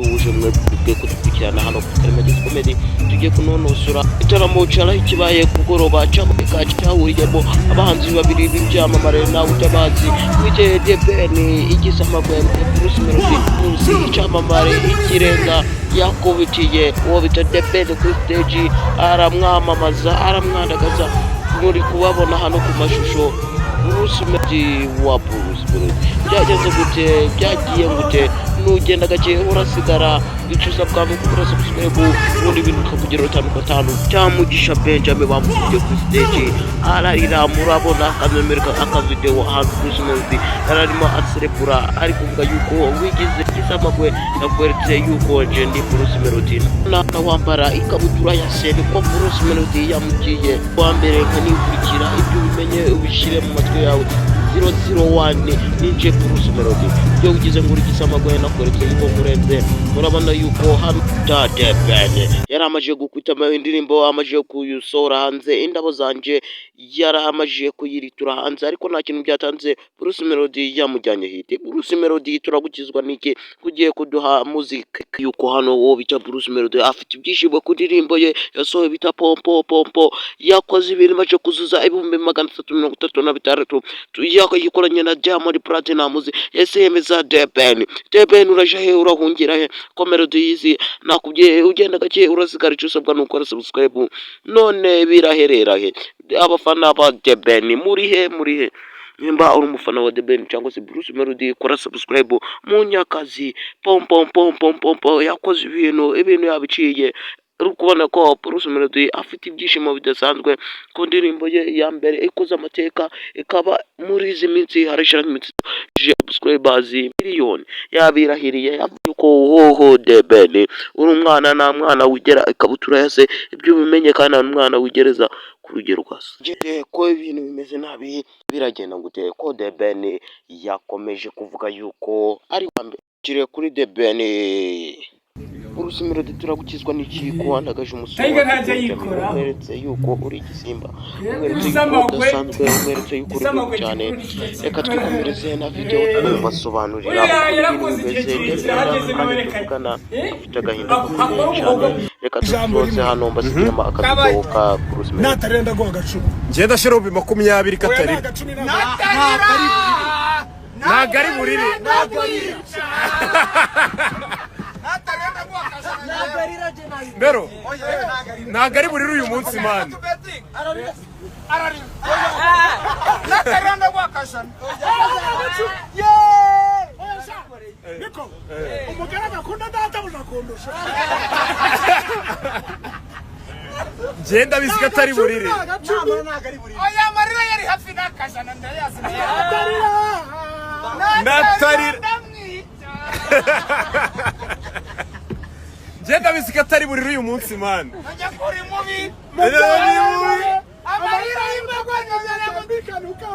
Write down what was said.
turabasuhuje mwebwe kudukurikirana hano ku Karimagezi Comedy. Tugiye kunonosora igitaramo cyaraye kibaye kugoroba cy'amurika cyahuriyemo abahanzi babiri b'ibyamamare nawe utabazi witeye DBN igisamagwe Bruce Melody munsi icyamamare ikirenga yakubitiye uwo bita DBN kuri stage aramwamamaza aramwandagaza muri kubabona hano ku mashusho. Bruce Melody wa Bruce Melody byagenze gute byagiye gute nugenda gake urasigara bicuza bwa mukuru subscribe ubundi bintu tukakugira 5 cyamugisha Benjamin bamufite ku stage ararira murabona akamereka akavideo ha Bruce Melody ararimo aserebura ari kuvuga yuko wigize kisamagwe nakweretse yuko je ndi Bruce Melody na wambara ikabutura ya sene ko Bruce Melody yamugiye kwa mbere nkanikurikira ibyo bimenye ubishire mu matwi yawe 001 ninje Bruce Melody byo ugize nguri gisamagwe nakweretse yuko murenze murabona yuko hano DBN yaramaje gukwita indirimbo amaje kuyusora hanze indabo zanje yaramaje kuyiritura hanze ariko nta kintu byatanze Bruce Melody yamujyanye hiti. Bruce Melody turagukizwa niki kugiye kuduha muzika yuko hano wo bita Bruce Melody afite ibyishimo ku ndirimbo ye yasohoye bita pompo yakoze ibintu maje kuzuza 336 yakoranye na Diamond Platnumz ese yemeza DBN uraje he urahungira he ko Melody yizi nakubye ugenda gake urasigara cyusabwa nuko subscribe none biraherera he abafana ba DBN muri he nimba uri umufana wa DBN cyangwa se Bruce Melody kora subscribe mu nyakazi pompo yakoze ibintu yabiciye rukubona ko Bruce Melody afite ibyishimo bidasanzwe ku ndirimbo ye ya mbere ikoze amateka ikaba muri izi minsi harashira nk'iminsi subscribers miliyoni yabirahiriye yuko hoho DBN uri umwana na mwana wigera ikabutura yase ibyo bimenye kandi umwana wigereza ku rugero rwase ko ibintu bimeze nabi biragenda gute ko DBN yakomeje kuvuga yuko ari wambere kuri DBN. Bruce Melody turagukizwa n'iki kuwandagaje umusoro weretse yuko uri igisimba weretse yuko udasanzwe weretse yuko uri cyane. Reka twikomereze na video basobanurira bimeze tuvugana afite agahinda cyane. Reka tuzoze hano mbasinyama akavideo ka Bruce Melody natarenda go agacuma nje ndashira 20 katari nagari burire Bero nagari burire uyu munsi man natarenda go akashana niko umugara bakunda data bunakondosha Jenda bisika tari burire oya marira yari hafi nakashana ndayazi natarira Jenda bisika tari burire uyu munsi man ajya kuri mubi amarira y'imbago nyazana kubikanuka